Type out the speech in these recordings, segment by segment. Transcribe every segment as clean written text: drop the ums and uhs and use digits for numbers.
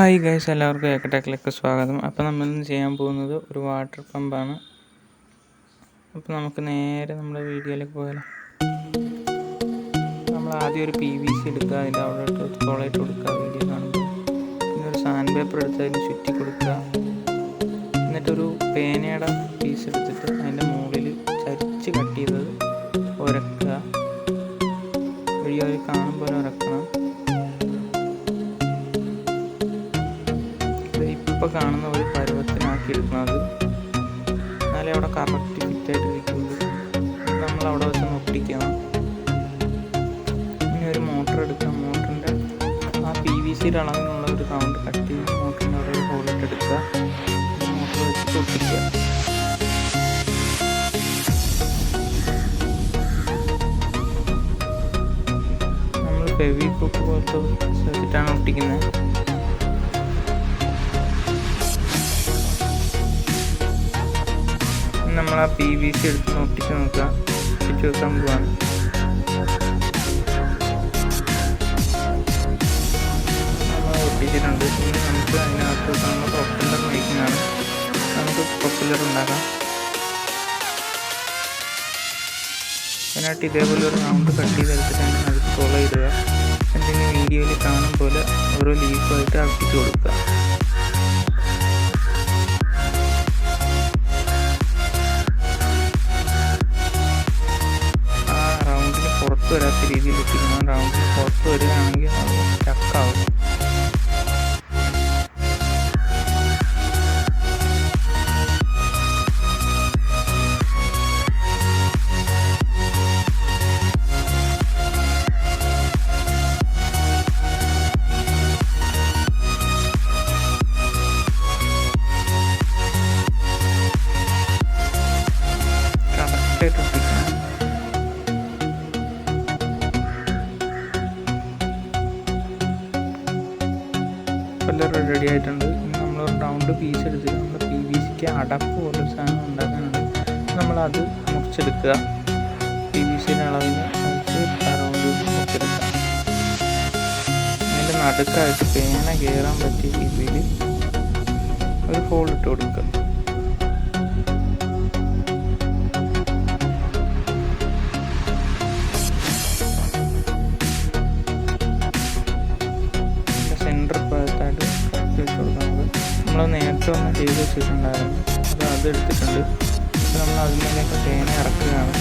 Hi guys, എല്ലാവർക്കും ഏക്കടെക്കിലേക്ക് സ്വാഗതം. അപ്പോൾ നമ്മളിന്ന് ചെയ്യാൻ പോകുന്നത് ഒരു വാട്ടർ പമ്പാണ്. അപ്പോൾ നമുക്ക് നേരെ നമ്മുടെ വീഡിയോയിലേക്ക് പോയാലോ. നമ്മൾ ആദ്യം ഒരു PVC എടുക്കുക, അതിൻ്റെ അവിടെ ഇട്ട് തുളയിട്ട് കൊടുക്കുക വീഡിയോ കാണുമ്പോൾ. പിന്നെ ഒരു സാൻഡ് പേപ്പർ എടുത്ത് അതിന് ചുറ്റി കൊടുക്കുക. എന്നിട്ടൊരു പേനയുടെ പീസ് എടുത്തിട്ട് അതിൻ്റെ മുകളിൽ ചരിച്ച് കട്ട് ചെയ്തത് ഉരക്കുക. വീഡിയോയിൽ കാണുമ്പോൾ ഉരക്കണം. ഇപ്പോൾ കാണുന്ന ഒരു പരുവത്തിനാക്കി എടുക്കുന്നത്, എന്നാലേ അവിടെ കറക്റ്റ് ഫിറ്റായിട്ടിരിക്കുള്ളൂ. നമ്മളവിടെ വെച്ച് ഒട്ടിക്കണം. ഇനി ഒരു മോട്ടർ എടുക്കുക. മോട്ടറിൻ്റെ ആ PVCയുടെ അളവിനുള്ള ഒരു റൗണ്ട് കട്ട് ചെയ്ത് മോട്ടറിൻ്റെ അവിടെ ഹോളിട്ട് എടുക്കുക. മോട്ടർ വെച്ചിട്ട് ഒട്ടിക്കുക. നമ്മൾ ഫെവിക്വിക്ക് പോലത്തെ വെച്ചിട്ടാണ് ഒട്ടിക്കുന്നത്. നമ്മൾ ആ PVC എടുത്ത് ഒട്ടിച്ച് നോക്കുക. ഒട്ടിച്ച് വെക്കാൻ പോവാണ്. നമ്മൾ ഒട്ടിച്ചിട്ടുണ്ട്. ഇനി നമുക്ക് അതിനകത്ത് നമ്മൾ പ്രൊപ്പല്ലർ മേക്കിങ്ങാണ്. നമുക്ക് പ്രൊപ്പല്ലർ ഉണ്ടാക്കാം. അതിനായിട്ട് ഇതേപോലെ ഒരു റൗണ്ട് കട്ട് ചെയ്തെടുത്തിട്ടാണ് അത് തുളയിടുക. എന്നിട്ട് വീഡിയോയിൽ കാണും പോലെ ഓരോ ലീഫായിട്ട് അടിച്ചു കൊടുക്കുക. പുറത്ത് വരാത്ത രീതിയിൽ ഇട്ടിരിക്കണം. റൗണ്ടിൽ പുറത്ത് വരികയാണെങ്കിൽ അത് സ്റ്റക്കാവും. കറക്റ്റായിട്ട് ഒട്ടിക്കണം. പ്രൊപ്പല്ലർ റെഡി ആയിട്ടുണ്ട്. ഇനി നമ്മളൊരു റൗണ്ട് പീസ് എടുത്തിട്ട് നമ്മൾ PVCക്ക് അടപ്പ് പോലൊരു സാധനം ഉണ്ടാക്കാനുണ്ട്. നമ്മളത് മുറിച്ചെടുക്കുക. PVCയുടെ അളവിന് റൗണ്ട് മുറിച്ചെടുക്കുക. അതിൻ്റെ നടുക്കായിട്ട് പേന കയറാൻ പറ്റിയ രീതിയിൽ ഒരു ഹോൾ ഇട്ട് കൊടുക്കുക. നമ്മൾ നേരത്തെ ഒന്ന് ചെയ്ത് വെച്ചിട്ടുണ്ടായിരുന്നു. അതെടുത്തിട്ടുണ്ട്. അപ്പോൾ നമ്മൾ അതിലേക്ക് പേന ഇറക്കുകയാണ്.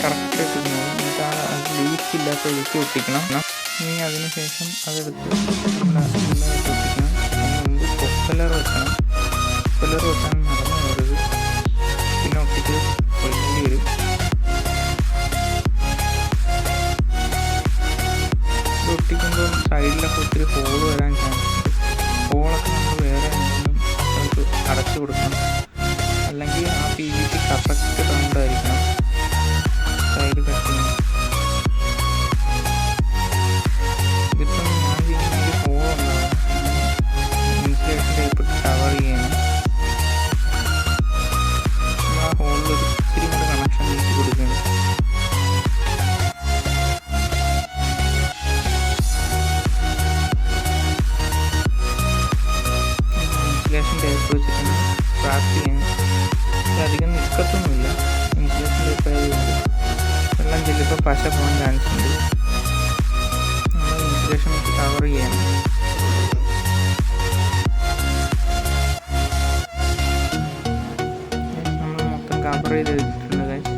കറക്റ്റായിട്ട് എന്നിട്ട് ആ ലീക്കില്ലാത്ത രീതിക്ക് ഒട്ടിക്കണം. ഇനി അതിന് ശേഷം അതെടുത്ത് നമ്മൾ ഒട്ടിക്കണം. അതിന് മുമ്പ് പ്രൊപ്പല്ലർ വെക്കണം. പ്രൊപ്പല്ലർ വെക്കാൻ നടന്നു കയറരുത്. പിന്നെ ഒട്ടിച്ച് പൊളിക്കേണ്ടി വരും. ഒട്ടിക്കുമ്പോൾ സൈഡിലൊക്കെ ഒത്തിരി ഹോൾ വരാൻ ചാൻസ് ഉണ്ട്. ഹോളൊക്കെ നമ്മൾ വേറെ എന്തെങ്കിലും നമുക്ക് അടച്ചു കൊടുക്കണം. അല്ലെങ്കിൽ ആ PVC കറക്റ്റ് റൗണ്ട് ആയിരിക്കണം. സൈഡ് കട്ടിങ് ഇതിപ്പം ഞാൻ ചെയ്യുന്നെങ്കിൽ ഹോൾ ഉണ്ടാവും. ഇൻസുലേഷൻ ടേപ്പ് ഇട്ട് കവർ ചെയ്യണം. നമ്മൾ ആ ഹോളിൽ ഒരു ഇച്ചിരി കൂടെ കണക്ഷൻ നീക്കി കൊടുക്കണം. ഇൻസുലേഷൻ ടേപ്പ് വെച്ചിട്ടാണ് ട്രാപ്പ് ചെയ്യുന്നത്. അധികം നിൽക്കത്തൊന്നുമില്ല. ഇൻസുലേഷൻ ടേപ്പ് ആയതുകൊണ്ട് വെള്ളം ചെല്ലുമ്പോൾ പശ പോകാൻ ചാൻസ് ഉണ്ട്. നമ്മൾ ഇൻസുലേഷൻ വെച്ച് കവർ ചെയ്യണം. നമ്മൾ മൊത്തം കവർ ചെയ്ത് വെച്ചിട്ടുണ്ട് ഗൈസ്.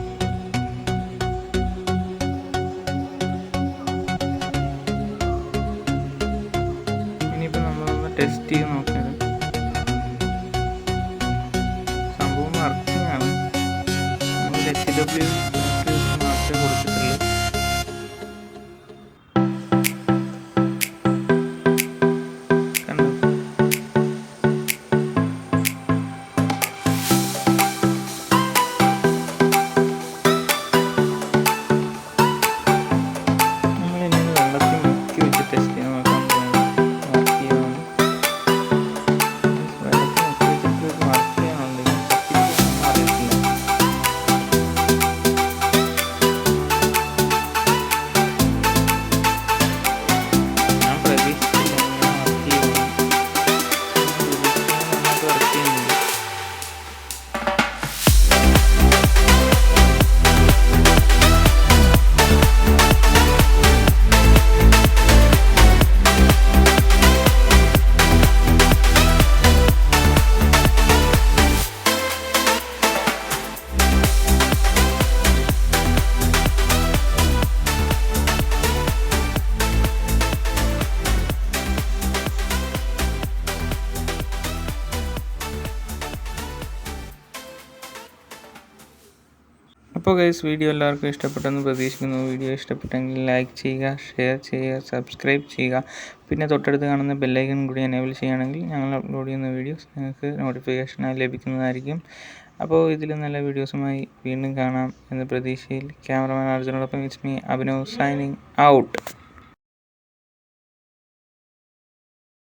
ഇനിയിപ്പോൾ നമ്മളൊന്ന് ടെസ്റ്റ് ചെയ്ത് നോക്കാം. വർക്കിംഗ് ആണ്. നമ്മൾ HW മാത്രമേ കൊടുത്തിട്ടുള്ളൂ. കണ്ടോ? നമ്മളിനി വെള്ളത്തിൽ മുക്കി വെച്ച് ടെസ്റ്റ് ചെയ്യാൻ നോക്കാൻ വർക്ക് ചെയ്യുന്നു. അപ്പോൾ ഗൈസ് വീഡിയോ എല്ലാവർക്കും ഇഷ്ടപ്പെട്ടെന്ന് പ്രതീക്ഷിക്കുന്നു. വീഡിയോ ഇഷ്ടപ്പെട്ടെങ്കിൽ ലൈക്ക് ചെയ്യുക, ഷെയർ ചെയ്യുക, സബ്സ്ക്രൈബ് ചെയ്യുക. പിന്നെ തൊട്ടടുത്ത് കാണുന്ന ബെല്ലൈക്കൺ കൂടി എനേബിൾ ചെയ്യുകയാണെങ്കിൽ ഞങ്ങൾ അപ്ലോഡ് ചെയ്യുന്ന വീഡിയോസ് നിങ്ങൾക്ക് നോട്ടിഫിക്കേഷനായി ലഭിക്കുന്നതായിരിക്കും. അപ്പോൾ ഇതിലും നല്ല വീഡിയോസുമായി വീണ്ടും കാണാം എന്ന പ്രതീക്ഷയിൽ ക്യാമറമാൻ അർജുനോടൊപ്പം it's me Abhinav signing out.